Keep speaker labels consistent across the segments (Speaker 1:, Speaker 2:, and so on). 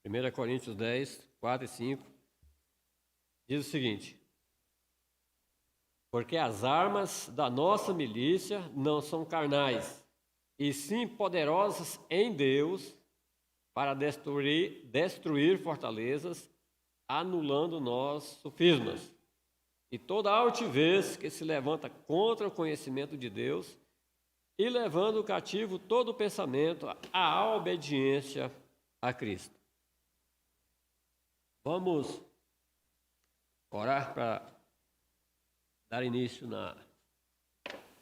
Speaker 1: 1 Coríntios 10, 4 e 5, diz o seguinte: porque as armas da nossa milícia não são carnais, e sim poderosas em Deus para destruir fortalezas, anulando nossos sofismas e toda altivez que se levanta contra o conhecimento de Deus e levando cativo todo o pensamento à obediência a Cristo. Vamos orar para dar início na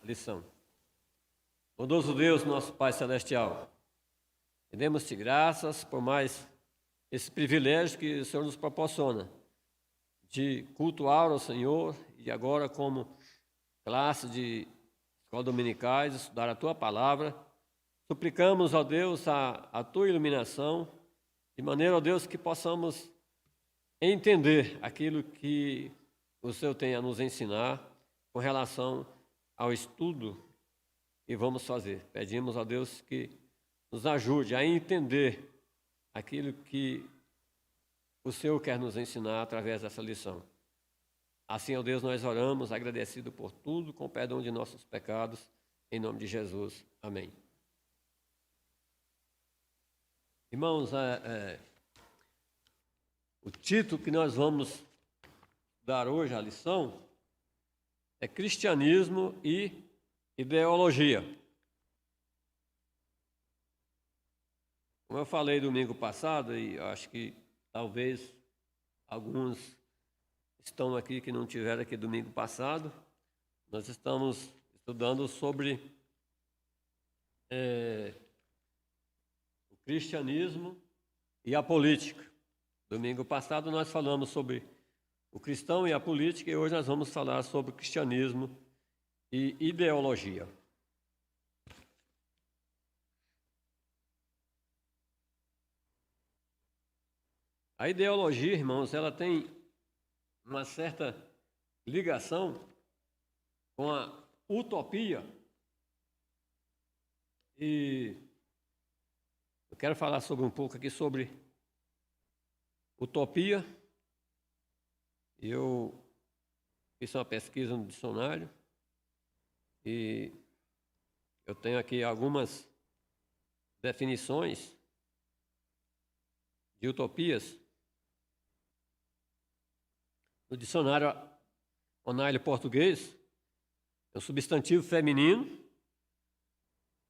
Speaker 1: lição. Bondoso Deus, nosso Pai Celestial, rendemos-te graças por mais esse privilégio que o Senhor nos proporciona de cultuar ao Senhor e agora como classe de escola dominicais, estudar a Tua Palavra. Suplicamos, ó Deus, a Tua iluminação, de maneira, ó Deus, que possamos entender aquilo que o Senhor tem a nos ensinar com relação ao estudo que vamos fazer. Pedimos a Deus que nos ajude a entender aquilo que o Senhor quer nos ensinar através dessa lição. Assim, ó Deus, nós oramos agradecido por tudo, com perdão de nossos pecados, em nome de Jesus. Amém. Irmãos, o título que nós vamos dar hoje à lição é Cristianismo e Ideologia. Como eu falei domingo passado, e acho que talvez alguns estão aqui que não tiveram aqui domingo passado, nós estamos estudando sobre o cristianismo e a política. Domingo passado nós falamos sobre o cristão e a política, e hoje nós vamos falar sobre o cristianismo e ideologia. A ideologia, irmãos, ela tem uma certa ligação com a utopia. E eu quero falar sobre um pouco aqui sobre utopia. Eu fiz uma pesquisa no dicionário e eu tenho aqui algumas definições de utopias. No dicionário Online português, é um substantivo feminino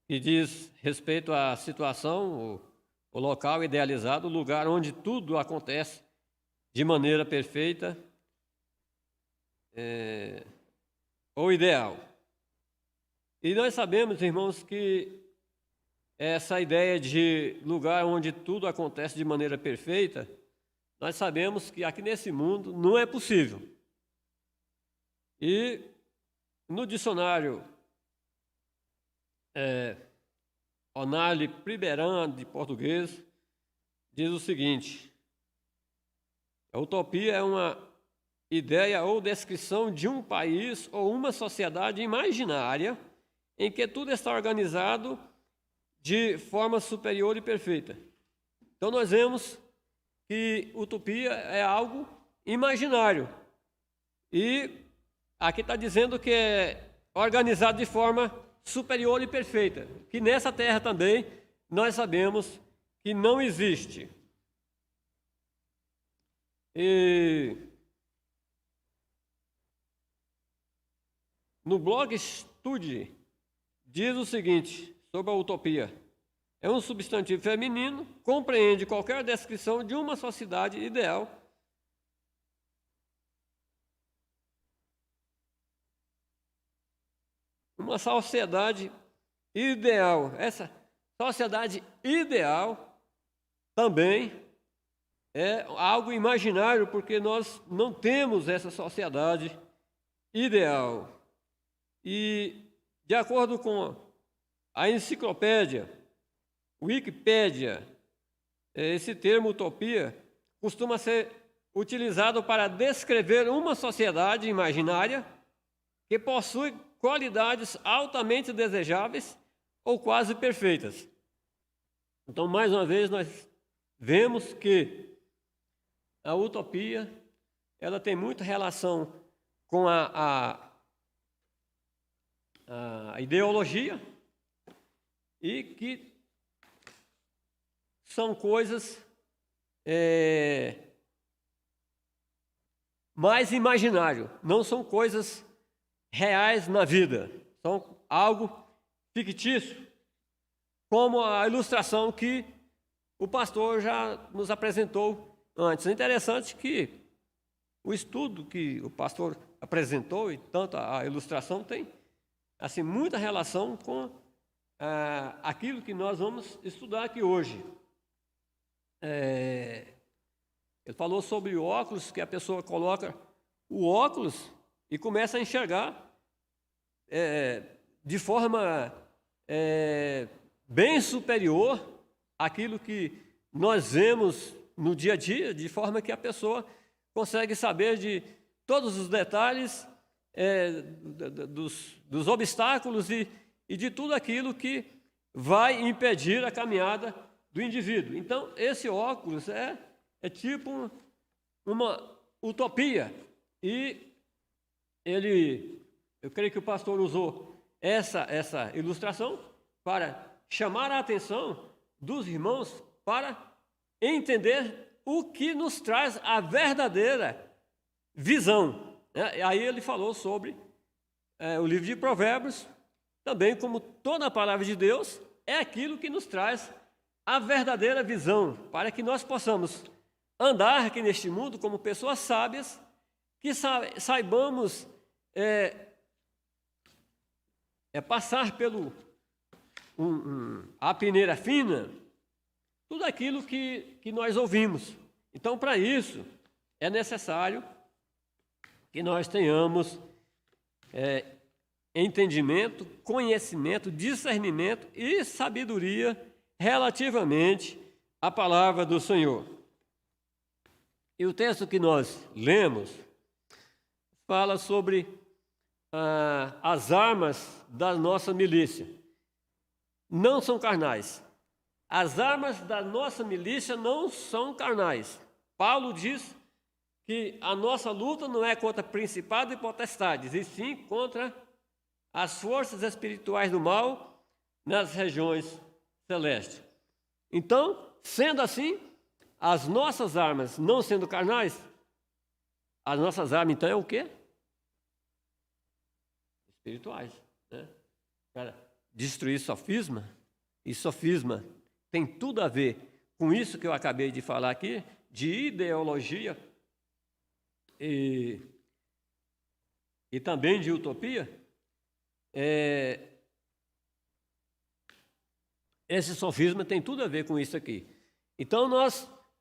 Speaker 1: que diz respeito à situação, o local idealizado, o lugar onde tudo acontece de maneira perfeita ou ideal. E nós sabemos, irmãos, que essa ideia de lugar onde tudo acontece de maneira perfeita, nós sabemos que aqui nesse mundo não é possível. E no dicionário Onale Priberan, de português, diz o seguinte: a utopia é uma ideia ou descrição de um país ou uma sociedade imaginária em que tudo está organizado de forma superior e perfeita. Então nós vemos que utopia é algo imaginário. E aqui está dizendo que é organizado de forma superior e perfeita. Que nessa terra também nós sabemos que não existe. E no blog Estude diz o seguinte sobre a utopia: é um substantivo feminino, compreende qualquer descrição de uma sociedade ideal uma sociedade ideal. Essa sociedade ideal também é algo imaginário, porque nós não temos essa sociedade ideal. E, de acordo com a enciclopédia Wikipédia, esse termo utopia costuma ser utilizado para descrever uma sociedade imaginária que possui qualidades altamente desejáveis ou quase perfeitas. Então, mais uma vez, nós vemos que a utopia ela tem muita relação com a ideologia e que são coisas mais imaginário, não são coisas reais na vida, são algo fictício, como a ilustração que o pastor já nos apresentou antes. É interessante que o estudo que o pastor apresentou e tanto a ilustração tem assim muita relação com aquilo que nós vamos estudar aqui hoje. Ele falou sobre o óculos, que a pessoa coloca o óculos e começa a enxergar de forma bem superior àquilo que nós vemos no dia a dia, de forma que a pessoa consegue saber de todos os detalhes dos obstáculos e de tudo aquilo que vai impedir a caminhada do indivíduo. Então, esse óculos é tipo uma utopia. E eu creio que o pastor usou essa ilustração para chamar a atenção dos irmãos para entender o que nos traz a verdadeira visão. Aí ele falou sobre o livro de Provérbios, também como toda a palavra de Deus, é aquilo que nos traz a verdadeira visão, para que nós possamos andar aqui neste mundo como pessoas sábias, que saibamos passar pelo a peneira fina, tudo aquilo que nós ouvimos. Então, para isso, é necessário que nós tenhamos entendimento, conhecimento, discernimento e sabedoria relativamente à palavra do Senhor. E o texto que nós lemos fala sobre as armas da nossa milícia. Não são carnais. As armas da nossa milícia não são carnais. Paulo diz que a nossa luta não é contra principados e potestades, e sim contra as forças espirituais do mal nas regiões celestes. Então, sendo assim, as nossas armas não sendo carnais, as nossas armas então é o quê? Espirituais, né? Para destruir sofisma, e sofisma tem tudo a ver com isso que eu acabei de falar aqui, de ideologia e também de utopia. Esse sofisma tem tudo a ver com isso aqui. Então,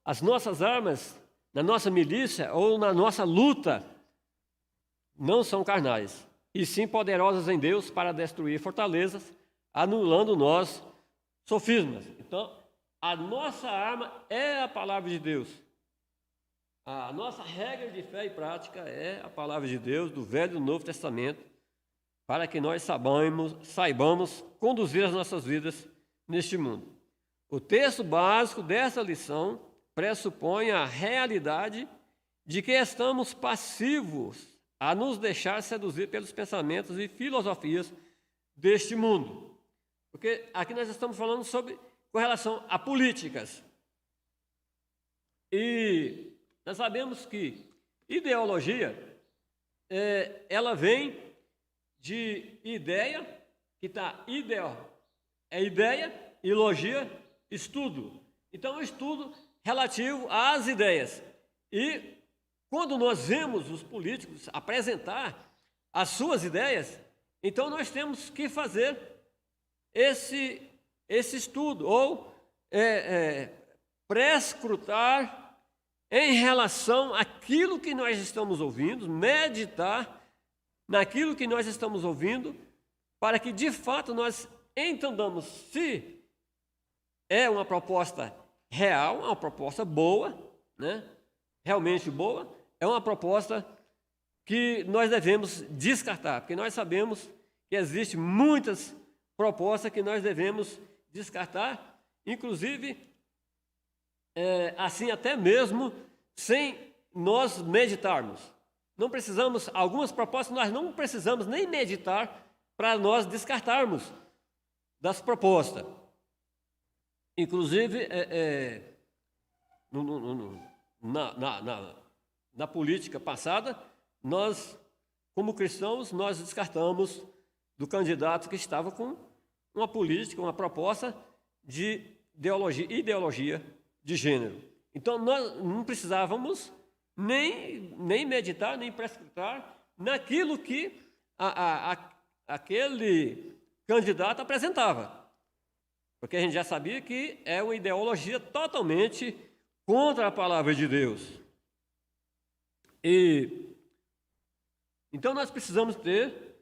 Speaker 1: as nossas armas, na nossa milícia ou na nossa luta, não são carnais, e sim poderosas em Deus para destruir fortalezas, anulando nós sofismas. Então, a nossa arma é a palavra de Deus. A nossa regra de fé e prática é a palavra de Deus, do Velho e do Novo Testamento, para que nós saibamos conduzir as nossas vidas neste mundo. O texto básico dessa lição pressupõe a realidade de que estamos passivos a nos deixar seduzir pelos pensamentos e filosofias deste mundo. Porque aqui nós estamos falando com relação a políticas. E nós sabemos que ideologia, ela vem de ideia, que está ideia, e logia, estudo. Então, estudo relativo às ideias. E quando nós vemos os políticos apresentar as suas ideias, então nós temos que fazer esse estudo, ou prescrutar em relação àquilo que nós estamos ouvindo, meditar naquilo que nós estamos ouvindo, para que de fato nós entendamos se é uma proposta real, uma proposta boa, né? Realmente boa, é uma proposta que nós devemos descartar, porque nós sabemos que existem muitas propostas que nós devemos descartar, inclusive assim até mesmo sem nós meditarmos. Não precisamos, algumas propostas nós não precisamos nem meditar para nós descartarmos das propostas. Inclusive, na política passada, nós, como cristãos, nós descartamos do candidato que estava com uma política, uma proposta de ideologia de gênero. Então, nós não precisávamos nem meditar, nem prescrutar naquilo que aquele candidato apresentava. Porque a gente já sabia que é uma ideologia totalmente contra a palavra de Deus. Então nós precisamos ter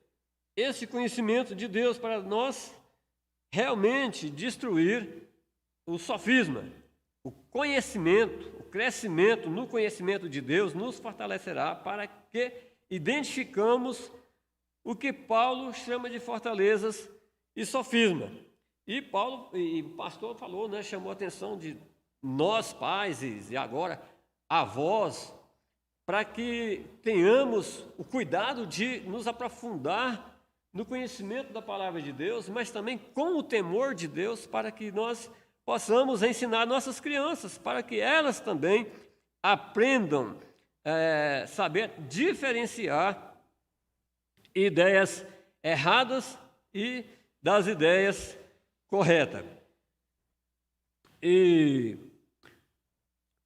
Speaker 1: esse conhecimento de Deus para nós realmente destruir o sofisma. O conhecimento, o crescimento no conhecimento de Deus nos fortalecerá para que identificamos o que Paulo chama de fortalezas e sofisma. E o pastor falou, né, chamou a atenção de nós pais e agora avós, para que tenhamos o cuidado de nos aprofundar no conhecimento da palavra de Deus, mas também com o temor de Deus, para que nós possamos ensinar nossas crianças, para que elas também aprendam saber diferenciar ideias erradas e das ideias corretas. E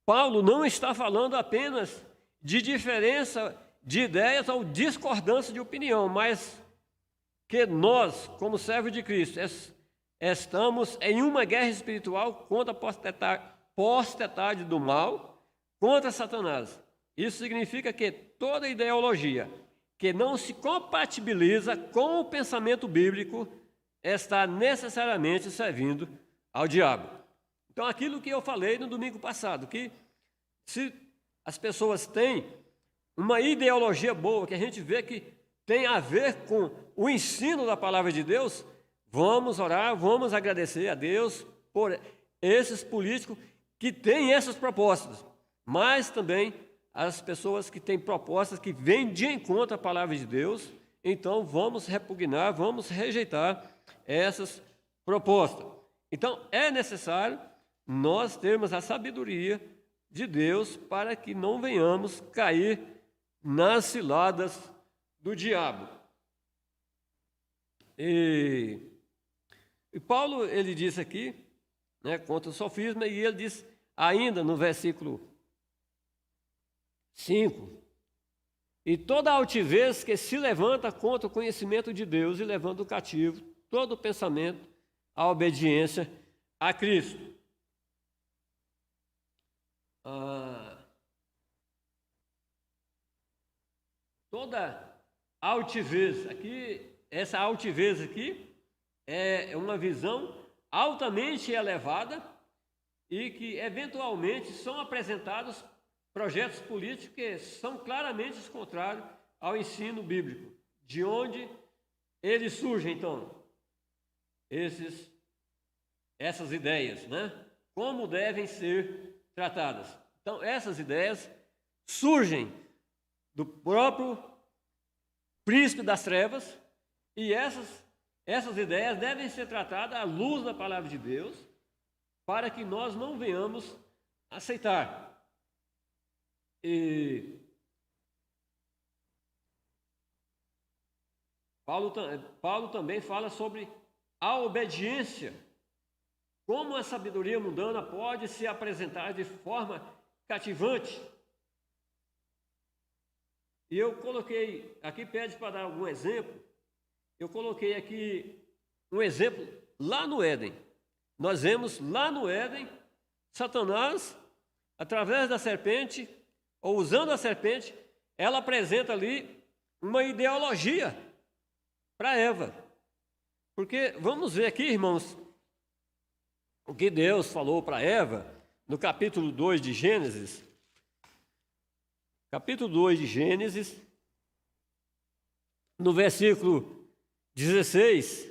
Speaker 1: Paulo não está falando apenas de diferença de ideias ou discordância de opinião, mas que nós, como servos de Cristo, estamos em uma guerra espiritual contra a potestade do mal, contra Satanás. Isso significa que toda ideologia que não se compatibiliza com o pensamento bíblico está necessariamente servindo ao diabo. Então, aquilo que eu falei no domingo passado, que se as pessoas têm uma ideologia boa, que a gente vê que tem a ver com o ensino da palavra de Deus, vamos orar, vamos agradecer a Deus por esses políticos que têm essas propostas, mas também as pessoas que têm propostas que vêm de encontro à palavra de Deus. Então vamos repugnar, vamos rejeitar essas propostas. Então é necessário nós termos a sabedoria de Deus para que não venhamos cair nas ciladas do diabo. E Paulo, ele diz aqui, né, contra o sofisma, e ele diz ainda no versículo 5, e toda altivez que se levanta contra o conhecimento de Deus e levando o cativo todo o pensamento à obediência a Cristo. Toda altivez, essa altivez aqui é uma visão altamente elevada e que eventualmente são apresentados projetos políticos que são claramente contrários ao ensino bíblico. De onde eles surgem, então? Essas ideias, né? Como devem ser tratadas. Então, essas ideias surgem do próprio príncipe das trevas e essas ideias devem ser tratadas à luz da palavra de Deus para que nós não venhamos aceitar. E Paulo também fala sobre a obediência, como a sabedoria mundana pode se apresentar de forma cativante. E eu coloquei, aqui pede para dar algum exemplo, eu coloquei aqui um exemplo lá no Éden. Nós vemos lá no Éden, Satanás, através da serpente, ou usando a serpente, ela apresenta ali uma ideologia para Eva. Porque vamos ver aqui, irmãos, o que Deus falou para Eva no capítulo 2 de Gênesis. Capítulo 2 de Gênesis, no versículo 16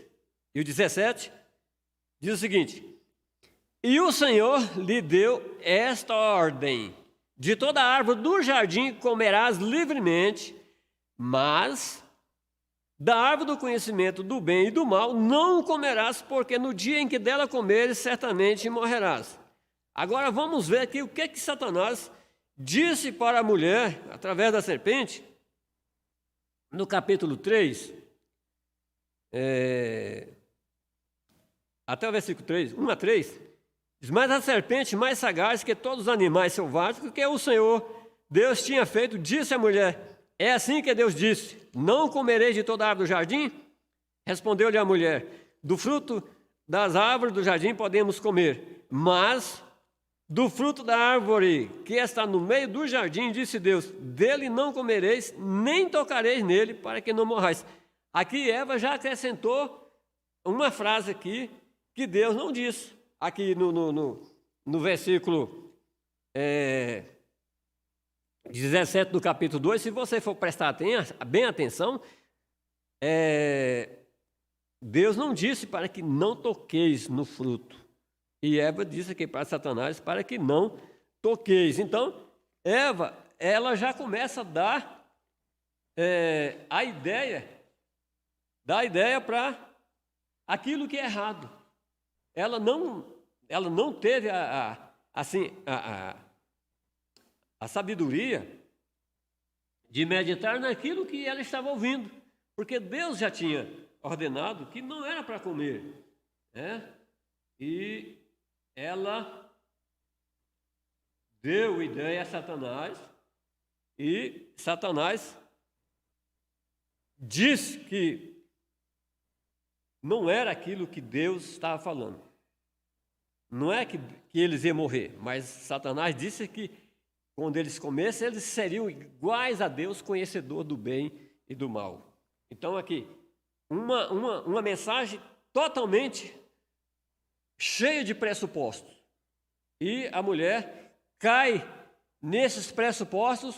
Speaker 1: e o 17, diz o seguinte: E o Senhor lhe deu esta ordem: de toda árvore do jardim comerás livremente, mas da árvore do conhecimento do bem e do mal não comerás, porque no dia em que dela comeres, certamente morrerás. Agora vamos ver aqui o que Satanás disse para a mulher, através da serpente, no capítulo 3, até o versículo 3, 1 a 3, diz: mas a serpente, mais sagaz que todos os animais selváticos que o Senhor Deus tinha feito, disse à mulher: é assim que Deus disse: não comereis de toda árvore do jardim? Respondeu-lhe a mulher: do fruto das árvores do jardim podemos comer, mas do fruto da árvore que está no meio do jardim, disse Deus: dele não comereis, nem tocareis nele, para que não morrais. Aqui Eva já acrescentou uma frase aqui que Deus não disse. Aqui no versículo 17 do capítulo 2, se você for prestar bem atenção, Deus não disse para que não toqueis no fruto. E Eva disse aqui para Satanás para que não toqueis. Então, Eva, ela já começa a dar a ideia para aquilo que é errado. Ela não teve a sabedoria de meditar naquilo que ela estava ouvindo, porque Deus já tinha ordenado que não era para comer, e ela deu ideia a Satanás, e Satanás disse que não era aquilo que Deus estava falando. Não é que eles iam morrer, mas Satanás disse que quando eles comessem, eles seriam iguais a Deus, conhecedor do bem e do mal. Então aqui, uma mensagem totalmente cheia de pressupostos. E a mulher cai nesses pressupostos,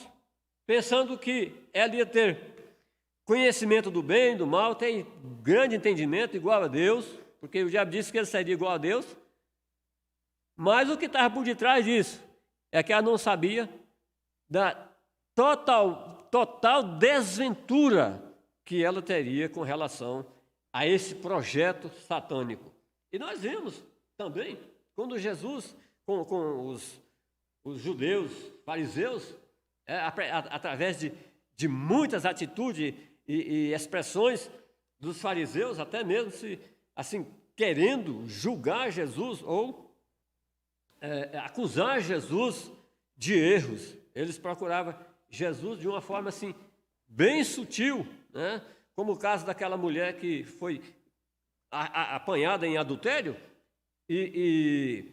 Speaker 1: pensando que ela ia ter conhecimento do bem e do mal, tem grande entendimento, igual a Deus, porque o diabo disse que ele seria igual a Deus. Mas o que estava por detrás disso é que ela não sabia da total desventura que ela teria com relação a esse projeto satânico. E nós vemos também, quando Jesus, com os judeus, fariseus, através de muitas atitudes e expressões dos fariseus, até mesmo assim, querendo julgar Jesus ou acusar Jesus de erros. Eles procuravam Jesus de uma forma assim, bem sutil, né? Como o caso daquela mulher que foi apanhada em adultério e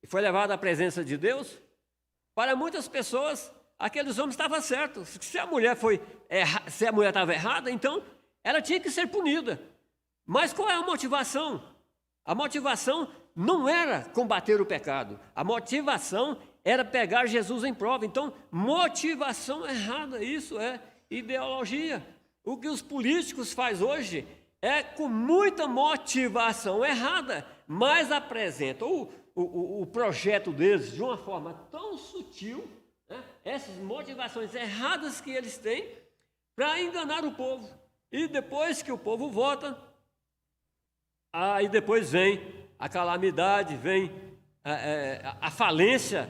Speaker 1: foi levada à presença de Deus. Para muitas pessoas, aqueles homens estavam certos. Se a mulher estava errada, então ela tinha que ser punida. Mas qual é a motivação? A motivação não era combater o pecado. A motivação era pegar Jesus em prova. Então, motivação errada, isso é ideologia. O que os políticos fazem hoje é com muita motivação errada, mas apresentam o projeto deles de uma forma tão sutil, né? Essas motivações erradas que eles têm para enganar o povo. E depois que o povo vota, aí depois vem a calamidade, vem a falência,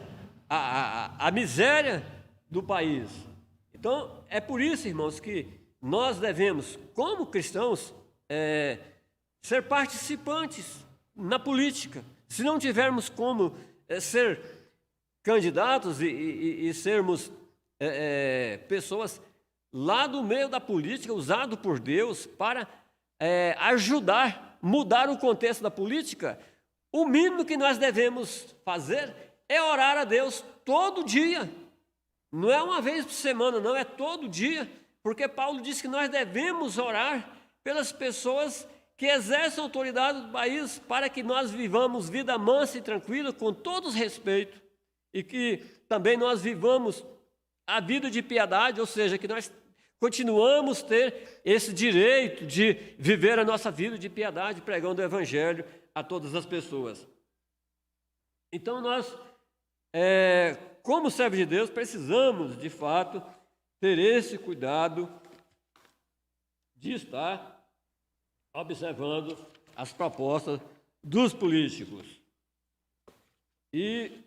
Speaker 1: a miséria do país. Então, é por isso, irmãos, que nós devemos, como cristãos, ser participantes na política. Se não tivermos como ser candidatos e sermos pessoas lá do meio da política, usado por Deus para ajudar, mudar o contexto da política, o mínimo que nós devemos fazer é orar a Deus todo dia. Não é uma vez por semana, não, é todo dia, porque Paulo diz que nós devemos orar pelas pessoas que exercem autoridade do país para que nós vivamos vida mansa e tranquila, com todos respeito, e que também nós vivamos a vida de piedade, ou seja, que nós continuamos a ter esse direito de viver a nossa vida de piedade, pregando o Evangelho a todas as pessoas. Então nós, como servos de Deus, precisamos, de fato, ter esse cuidado de estar observando as propostas dos políticos. E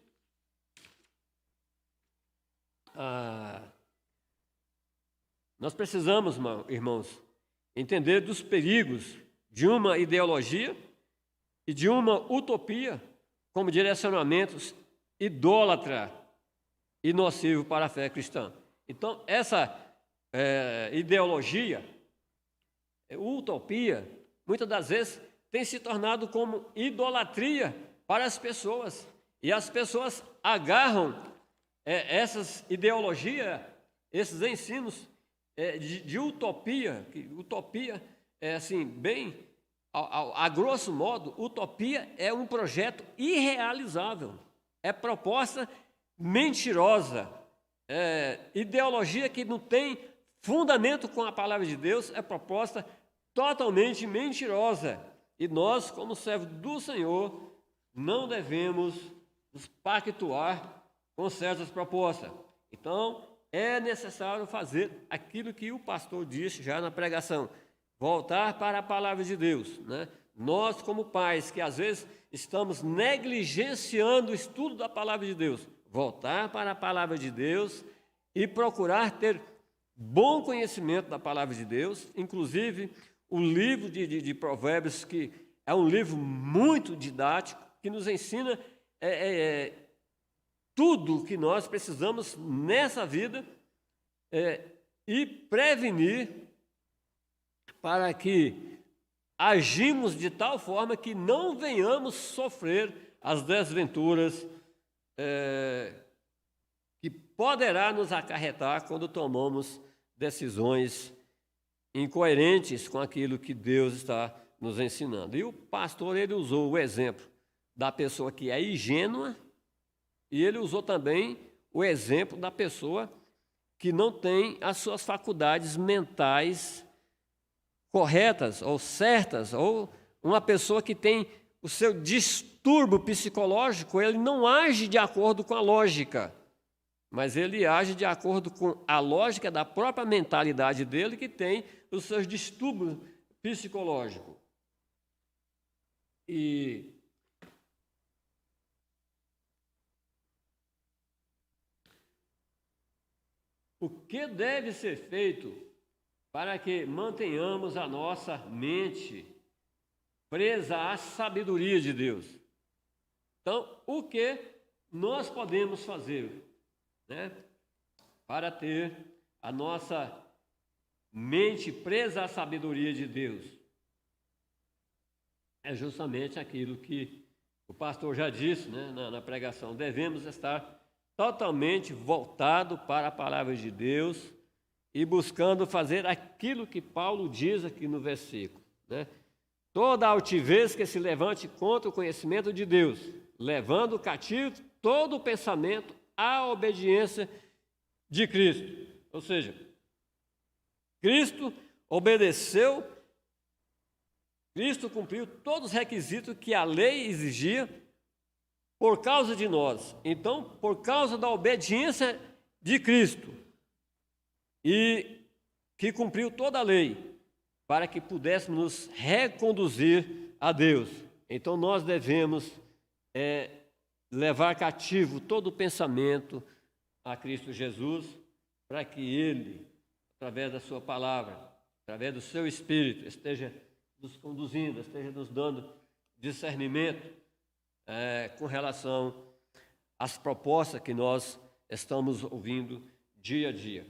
Speaker 1: nós precisamos, irmãos, entender dos perigos de uma ideologia e de uma utopia como direcionamentos idólatra e nocivo para a fé cristã. Então, essa ideologia, utopia, muitas das vezes tem se tornado como idolatria para as pessoas. E as pessoas agarram essas ideologias, esses ensinos de utopia, que utopia é assim, bem, a grosso modo, utopia é um projeto irrealizável, é proposta mentirosa, ideologia que não tem fundamento com a palavra de Deus, é proposta totalmente mentirosa. E nós, como servos do Senhor, não devemos nos pactuar com certas propostas. Então, é necessário fazer aquilo que o pastor disse já na pregação, voltar para a palavra de Deus, né? Nós, como pais, que às vezes estamos negligenciando o estudo da palavra de Deus, voltar para a palavra de Deus e procurar ter bom conhecimento da palavra de Deus, inclusive o livro de Provérbios, que é um livro muito didático, que nos ensina tudo o que nós precisamos nessa vida e prevenir para que agimos de tal forma que não venhamos sofrer as desventuras que poderá nos acarretar quando tomamos decisões incoerentes com aquilo que Deus está nos ensinando. E o pastor, ele usou o exemplo da pessoa que é ingênua e ele usou também o exemplo da pessoa que não tem as suas faculdades mentais corretas ou certas, ou uma pessoa que tem o seu distúrbio psicológico, ele não age de acordo com a lógica, mas ele age de acordo com a lógica da própria mentalidade dele, que tem os seus distúrbios psicológicos. E o que deve ser feito para que mantenhamos a nossa mente presa à sabedoria de Deus? Então, o que nós podemos fazer, né, para ter a nossa mente presa à sabedoria de Deus? É justamente aquilo que o pastor já disse, né, na pregação. Devemos estar totalmente voltados para a palavra de Deus e buscando fazer aquilo que Paulo diz aqui no versículo, né? Toda altivez que se levante contra o conhecimento de Deus, levando cativo todo o pensamento à obediência de Cristo. Ou seja, Cristo obedeceu, Cristo cumpriu todos os requisitos que a lei exigia por causa de nós. Então, por causa da obediência de Cristo, e que cumpriu toda a lei, para que pudéssemos nos reconduzir a Deus. Então, nós devemos levar cativo todo o pensamento a Cristo Jesus, para que Ele, através da sua palavra, através do seu Espírito, esteja nos conduzindo, esteja nos dando discernimento com relação às propostas que nós estamos ouvindo dia a dia.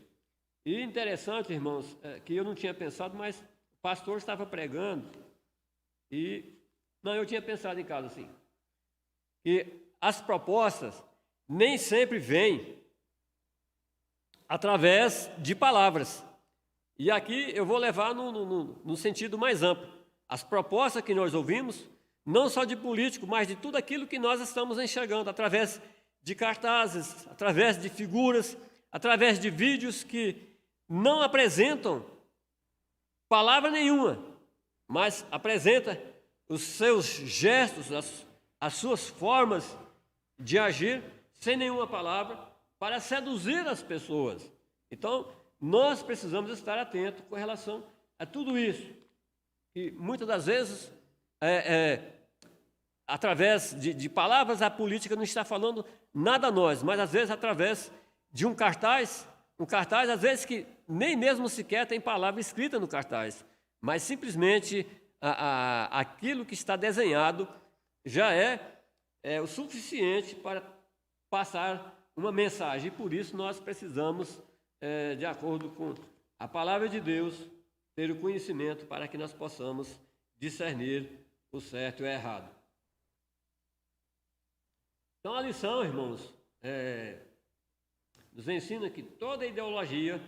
Speaker 1: E interessante, irmãos, que eu não tinha pensado, mas o pastor estava pregando eu tinha pensado em casa assim, que as propostas nem sempre vêm através de palavras. E aqui eu vou levar no sentido mais amplo. As propostas que nós ouvimos, não só de político, mas de tudo aquilo que nós estamos enxergando, através de cartazes, através de figuras, através de vídeos que não apresentam palavra nenhuma, mas apresenta os seus gestos, as suas formas de agir sem nenhuma palavra para seduzir as pessoas. Então, nós precisamos estar atentos com relação a tudo isso. E muitas das vezes, através de palavras, a política não está falando nada a nós, mas às vezes através de um cartaz, às vezes que nem mesmo sequer tem palavra escrita no cartaz, mas simplesmente aquilo que está desenhado já é o suficiente para passar uma mensagem. E por isso nós precisamos, de acordo com a palavra de Deus, ter o conhecimento para que nós possamos discernir o certo e o errado. Então a lição, irmãos, nos ensina que toda ideologia,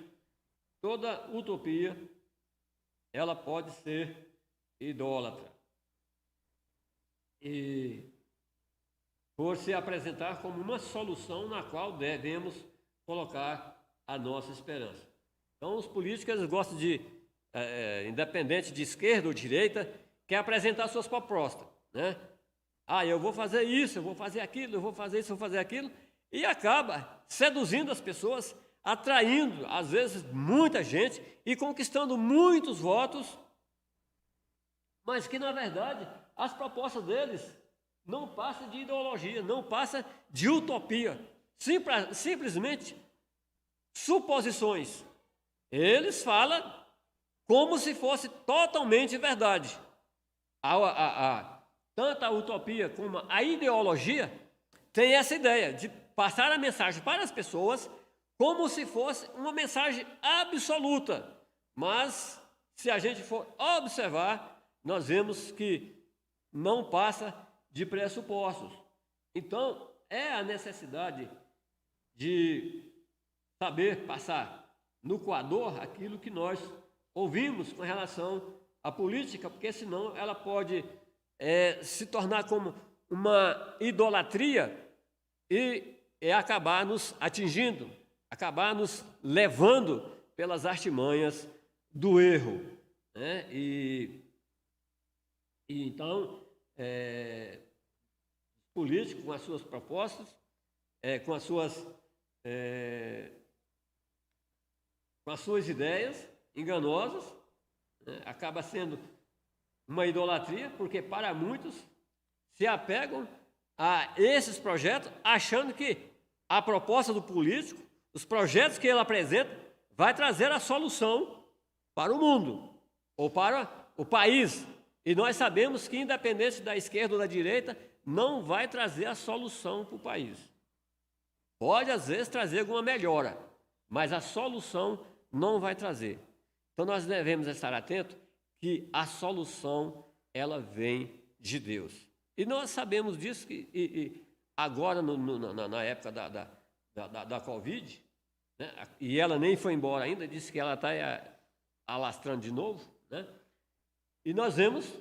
Speaker 1: toda utopia, ela pode ser idólatra. E por se apresentar como uma solução na qual devemos colocar a nossa esperança. Então os políticos gostam de, independente de esquerda ou direita, quer apresentar suas propostas, né? Eu vou fazer isso, eu vou fazer aquilo, eu vou fazer isso, eu vou fazer aquilo, e acaba seduzindo as pessoas, atraindo, às vezes, muita gente e conquistando muitos votos, mas que, na verdade, as propostas deles não passam de ideologia, não passam de utopia, simplesmente suposições. Eles falam como se fosse totalmente verdade. Tanto a utopia como a ideologia tem essa ideia de passar a mensagem para as pessoas como se fosse uma mensagem absoluta. Mas, se a gente for observar, nós vemos que não passa de pressupostos. Então, é a necessidade de saber passar no coador aquilo que nós ouvimos com relação à política, porque senão ela pode se tornar como uma idolatria e acabar nos atingindo, acabar nos levando pelas artimanhas do erro, né? E então, os políticos, com as suas propostas, com as suas ideias enganosas, né? Acaba sendo uma idolatria, porque para muitos se apegam a esses projetos, achando que a proposta do político, os projetos que ele apresenta, vai trazer a solução para o mundo, ou para o país. E nós sabemos que, independente da esquerda ou da direita, não vai trazer a solução para o país. Pode, às vezes, trazer alguma melhora, mas a solução não vai trazer. Então, nós devemos estar atentos que a solução, ela vem de Deus. E nós sabemos disso, e agora, na época da Covid, né, e ela nem foi embora ainda, disse que ela está alastrando de novo, né? E nós vemos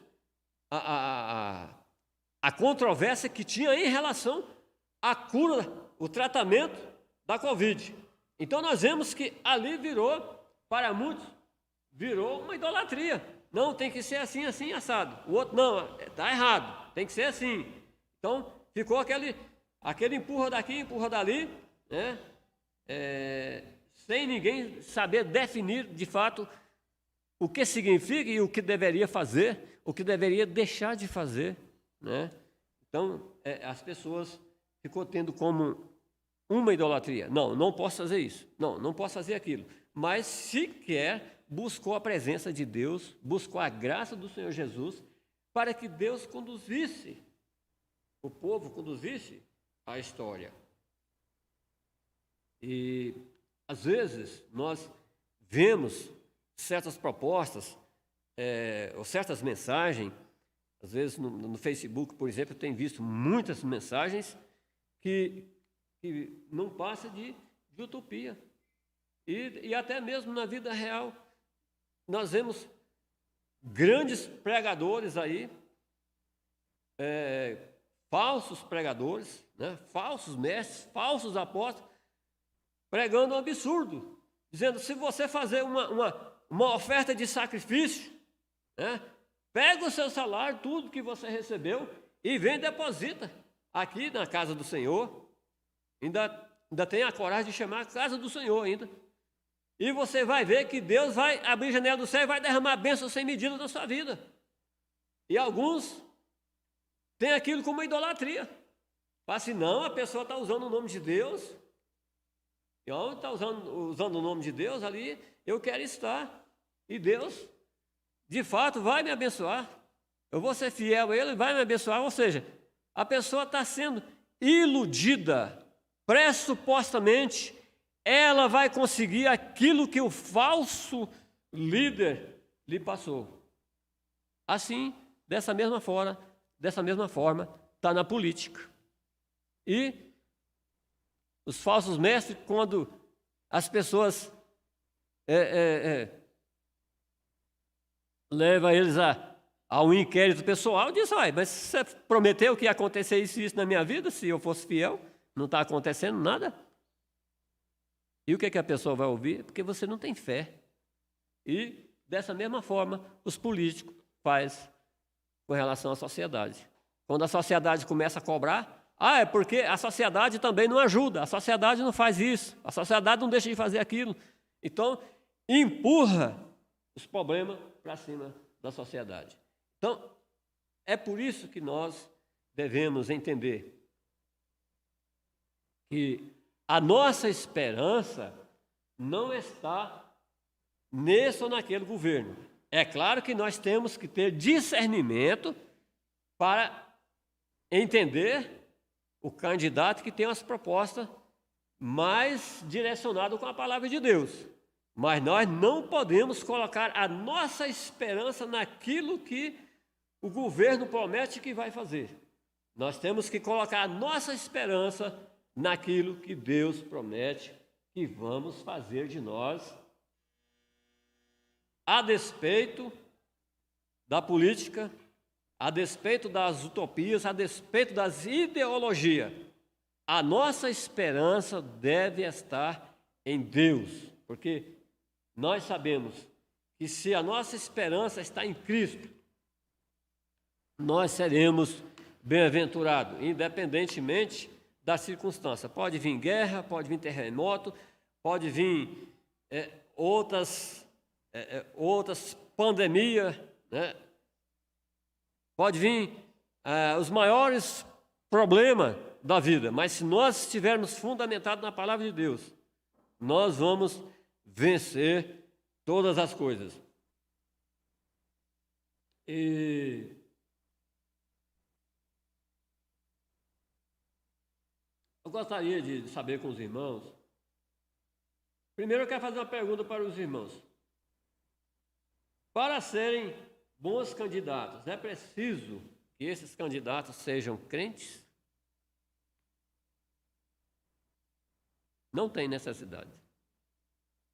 Speaker 1: a controvérsia que tinha em relação à cura, o tratamento da Covid. Então nós vemos que ali para muitos, virou uma idolatria. Não, tem que ser assim, assim, assado. O outro, não, está errado, tem que ser assim. Então ficou aquele empurra daqui, empurra dali, né? Sem ninguém saber definir de fato o que significa e o que deveria fazer, o que deveria deixar de fazer, né? Então, as pessoas ficou tendo como uma idolatria. Não posso fazer isso. Não posso fazer aquilo. Mas sequer buscou a presença de Deus, buscou a graça do Senhor Jesus, para que Deus conduzisse o povo, conduzisse a história. E, às vezes, nós vemos certas propostas, ou certas mensagens, às vezes no Facebook, por exemplo, eu tenho visto muitas mensagens que não passam de utopia. E até mesmo na vida real, nós vemos grandes pregadores aí, falsos pregadores, né, falsos mestres, falsos apóstolos, pregando um absurdo, dizendo, se você fazer uma oferta de sacrifício, né, pega o seu salário, tudo que você recebeu, e vem e deposita aqui na casa do Senhor, ainda tem a coragem de chamar a casa do Senhor ainda. E você vai ver que Deus vai abrir a janela do céu e vai derramar bênçãos sem medida na sua vida. E alguns têm aquilo como idolatria. Fala assim, não, a pessoa está usando o nome de Deus. E onde está usando o nome de Deus ali, eu quero estar. E Deus, de fato, vai me abençoar. Eu vou ser fiel a Ele, vai me abençoar. Ou seja, a pessoa está sendo iludida, pressupostamente, ela vai conseguir aquilo que o falso líder lhe passou. Assim, dessa mesma forma, está na política. E os falsos mestres, quando as pessoas levam eles a um inquérito pessoal, diz, mas você prometeu que ia acontecer isso e isso na minha vida, se eu fosse fiel, não está acontecendo nada. E o que a pessoa vai ouvir? Porque você não tem fé. E, dessa mesma forma, os políticos fazem com relação à sociedade. Quando a sociedade começa a cobrar, é porque a sociedade também não ajuda, a sociedade não faz isso, a sociedade não deixa de fazer aquilo. Então, empurra os problemas para cima da sociedade. Então, é por isso que nós devemos entender que a nossa esperança não está nesse ou naquele governo. É claro que nós temos que ter discernimento para entender o candidato que tem as propostas mais direcionadas com a palavra de Deus. Mas nós não podemos colocar a nossa esperança naquilo que o governo promete que vai fazer. Nós temos que colocar a nossa esperança naquilo que Deus promete que vamos fazer de nós, a despeito da política, a despeito das utopias, a despeito das ideologias. A nossa esperança deve estar em Deus, porque nós sabemos que se a nossa esperança está em Cristo, nós seremos bem-aventurados, independentemente da circunstância. Pode vir guerra, pode vir terremoto, pode vir outras pandemias, né? Pode vir os maiores problemas da vida, mas se nós estivermos fundamentados na palavra de Deus, nós vamos vencer todas as coisas. E eu gostaria de saber com os irmãos. Primeiro eu quero fazer uma pergunta para os irmãos. Para serem bons candidatos, é preciso que esses candidatos sejam crentes? Não tem necessidade.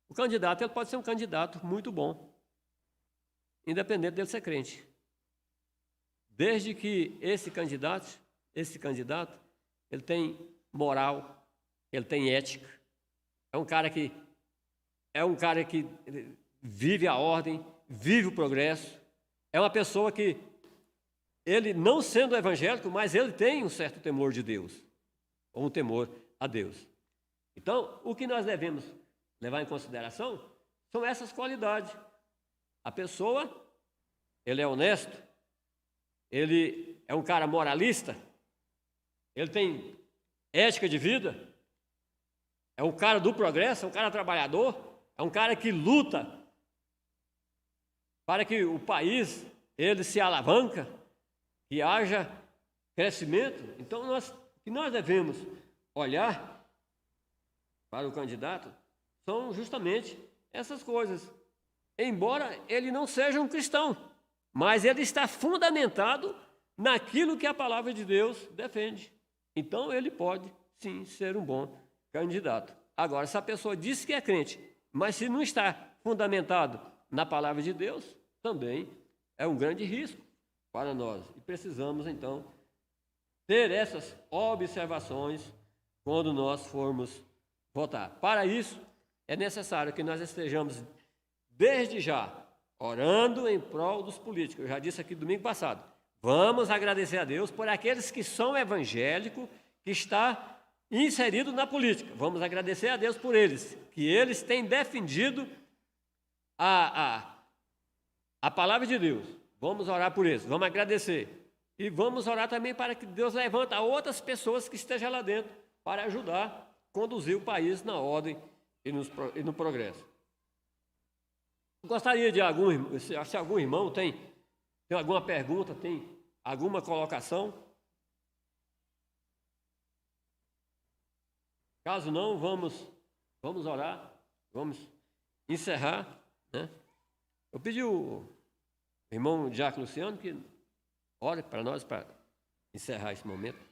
Speaker 1: O candidato ele pode ser um candidato muito bom, independente dele ser crente. Desde que esse candidato, ele tem moral, ele tem ética, é um cara que vive a ordem, vive o progresso, é uma pessoa que, ele não sendo evangélico, mas ele tem um certo temor de Deus, ou um temor a Deus. Então, o que nós devemos levar em consideração são essas qualidades. A pessoa, ele é honesto, ele é um cara moralista, ele tem ética de vida, é um cara do progresso, é um cara trabalhador, é um cara que luta para que o país ele se alavanca, que haja crescimento. Então, nós devemos olhar para o candidato são justamente essas coisas. Embora ele não seja um cristão, mas ele está fundamentado naquilo que a palavra de Deus defende. Então, ele pode, sim, ser um bom candidato. Agora, se a pessoa diz que é crente, mas se não está fundamentado na palavra de Deus, também é um grande risco para nós. E precisamos, então, ter essas observações quando nós formos votar. Para isso, é necessário que nós estejamos, desde já, orando em prol dos políticos. Eu já disse aqui domingo passado, Vamos agradecer a Deus por aqueles que são evangélicos, que está inserido na política. Vamos agradecer a Deus por eles, que eles têm defendido a palavra de Deus. Vamos orar por eles, vamos agradecer. E vamos orar também para que Deus levante outras pessoas que estejam lá dentro para ajudar a conduzir o país na ordem e no progresso. Gostaria de se algum irmão tem alguma pergunta, tem alguma colocação? Caso não, vamos orar, vamos encerrar, né? Eu pedi ao irmão Diácono Luciano que ore para nós, para encerrar esse momento.